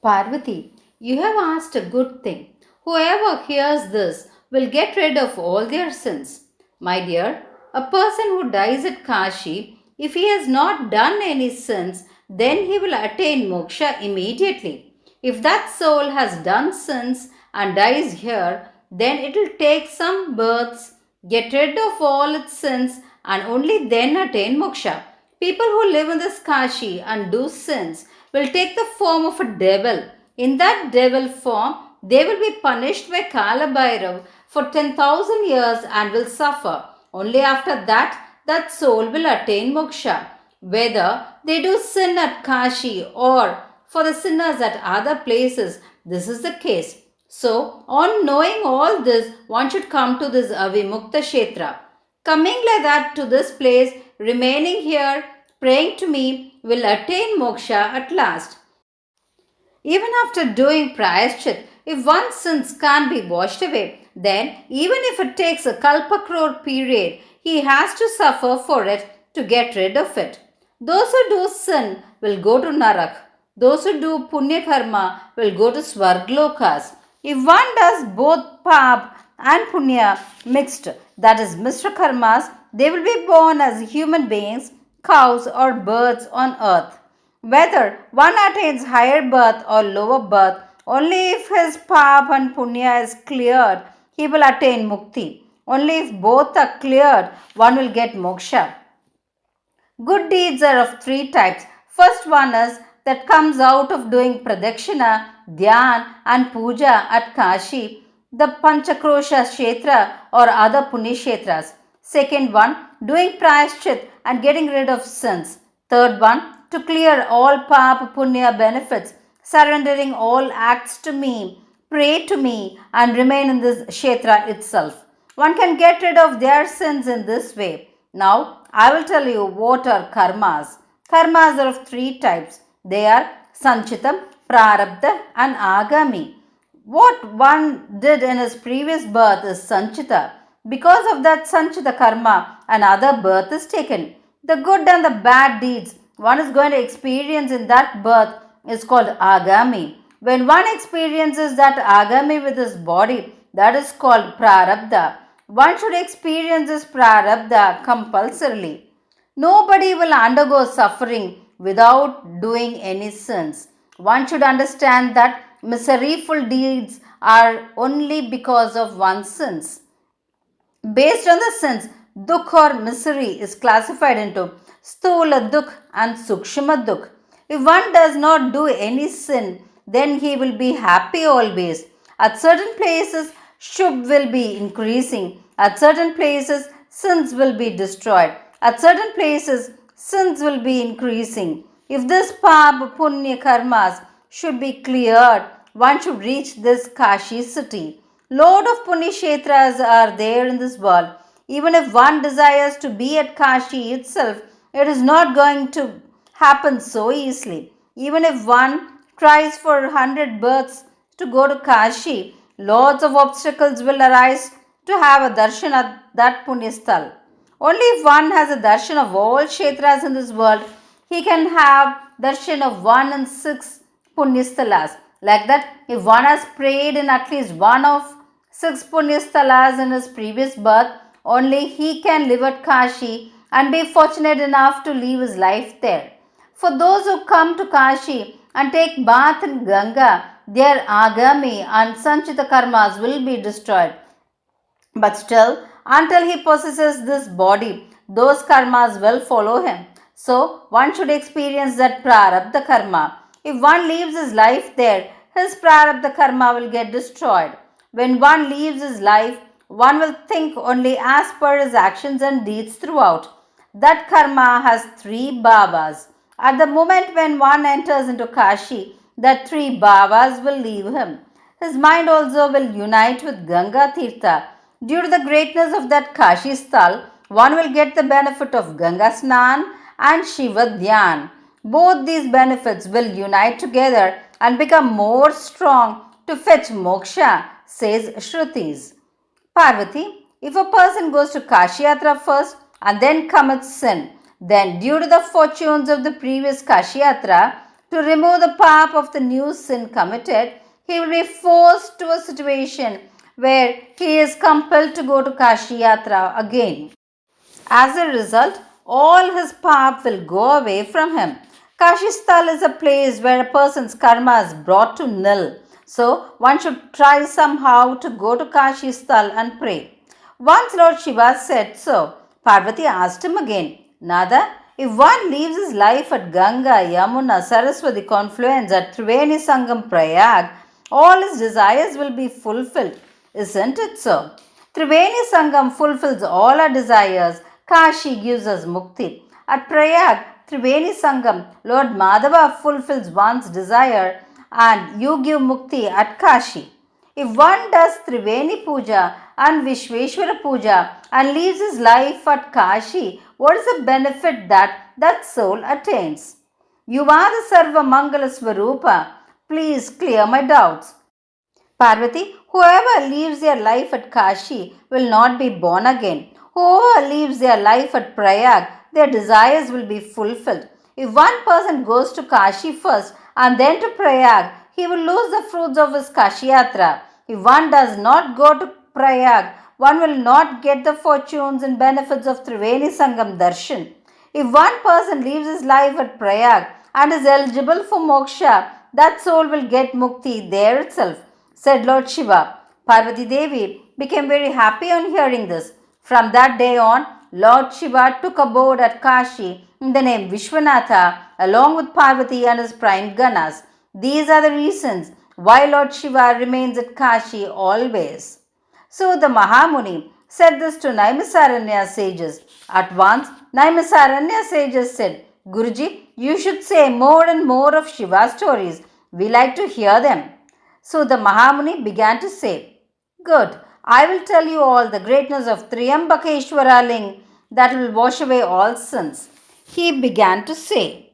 Parvati, you have asked a good thing. Whoever hears this will get rid of all their sins. My dear, a person who dies at Kashi, if he has not done any sins, then he will attain moksha immediately. If that soul has done sins and dies here, then it will take some births, get rid of all its sins, and only then attain moksha. People who live in this Kashi and do sins will take the form of a devil. In that devil form, they will be punished by Kala Bhairav for 10,000 years and will suffer. Only after that, that soul will attain moksha. Whether they do sin at Kashi or for the sinners at other places, this is the case. So, on knowing all this, one should come to this Avimukta Kshetra. Coming like that to this place, remaining here, praying to me, will attain moksha at last. Even after doing prayashchit, if one's sins can't be washed away, then even if it takes a kalpakrore period, he has to suffer for it to get rid of it. Those who do sin will go to Narak. Those who do punya karma will go to Swarglokas. If one does both pap and punya mixed, that is Mr. Karmas, they will be born as human beings, cows, or birds on earth. Whether one attains higher birth or lower birth, only if his pap and punya is cleared, he will attain mukti. Only if both are cleared, one will get moksha. Good deeds are of three types. First one is that comes out of doing pradakshina, dhyan and puja at Kashi, the Panchakrosha Kshetra or other Punishetras. Second one, doing prayashchit and getting rid of sins. Third one, to clear all papa punya benefits, surrendering all acts to me, pray to me and remain in this Kshetra itself. One can get rid of their sins in this way. Now, I will tell you what are karmas. Karmas are of three types. They are Sanchitam, Prarabdha and Agami. What one did in his previous birth is Sanchita. Because of that Sanchita karma, another birth is taken. The good and the bad deeds one is going to experience in that birth is called Agami. When one experiences that Agami with his body, that is called Prarabdha. One should experience this Prarabdha compulsorily. Nobody will undergo suffering without doing any sins. One should understand that miserable deeds are only because of one's sins. Based on the sins, dukh or misery is classified into sthula dukh and sukshma dukh. If one does not do any sin, then he will be happy always. At certain places, shubh will be increasing. At certain places, sins will be destroyed. At certain places, sins will be increasing. If this pap, punya karmas should be cleared, one should reach this Kashi city. Load of Punishetras are there in this world. Even if one desires to be at Kashi itself, it is not going to happen so easily. Even if one tries for 100 births to go to Kashi, lots of obstacles will arise to have a darshan at that Punyasthal. Only if one has a darshan of all kshetras in this world, he can have darshan of 1 in 6 Punyasthalas. Like that, if one has prayed in at least one of 6 Punyasthalas in his previous birth, only he can live at Kashi and be fortunate enough to live his life there. For those who come to Kashi and take bath in Ganga, their agami and sanchita karmas will be destroyed. But still, until he possesses this body, those karmas will follow him. So, one should experience that prarabdha karma. If one leaves his life there, his prarabdha karma will get destroyed. When one leaves his life, one will think only as per his actions and deeds throughout. That karma has 3 bhavas. At the moment when one enters into Kashi, that 3 bhavas will leave him. His mind also will unite with Ganga Tirtha. Due to the greatness of that Kashi Sthal, one will get the benefit of Ganga Snan and Shiva Dhyan. Both these benefits will unite together and become more strong to fetch moksha, says Shrutis. Parvati, if a person goes to Kashi Yatra first and then commits sin, then due to the fortunes of the previous Kashi Yatra, To remove the pap of the new sin committed, he will be forced to a situation where he is compelled to go to Kashi Yatra again. As a result, all his pap will go away from him. Kashisthal is a place where a person's karma is brought to nil. So, one should try somehow to go to Kashisthal and pray. Once Lord Shiva said so, Parvati asked him again, Nada, if one leaves his life at Ganga, Yamuna, Saraswati confluence at Triveni Sangam Prayag, all his desires will be fulfilled. Isn't it so? Triveni Sangam fulfills all our desires. Kashi gives us mukti. At Prayag, Triveni Sangam, Lord Madhava fulfills one's desire and you give mukti at Kashi. If one does Triveni Puja and Vishweshwara Puja and leaves his life at Kashi, what is the benefit that soul attains? You are the Sarva Mangala Swarupa. Please clear my doubts. Parvati, whoever leaves their life at Kashi will not be born again. Whoever leaves their life at Prayag, their desires will be fulfilled. If one person goes to Kashi first and then to Prayag, he will lose the fruits of his Kashi Yatra. If one does not go to Prayag, one will not get the fortunes and benefits of Triveni Sangam Darshan. If one person leaves his life at Prayag and is eligible for moksha, that soul will get mukti there itself, said Lord Shiva. Parvati Devi became very happy on hearing this. From that day on, Lord Shiva took abode at Kashi in the name Vishwanatha along with Parvati and his prime Ganas. These are the reasons why Lord Shiva remains at Kashi always. So the Mahamuni said this to Naimisaranya sages. At once, Naimisaranya sages said, Guruji, you should say more and more of Shiva stories. We like to hear them. So the Mahamuni began to say, Good, I will tell you all the greatness of Triambakeshwara Ling that will wash away all sins. He began to say,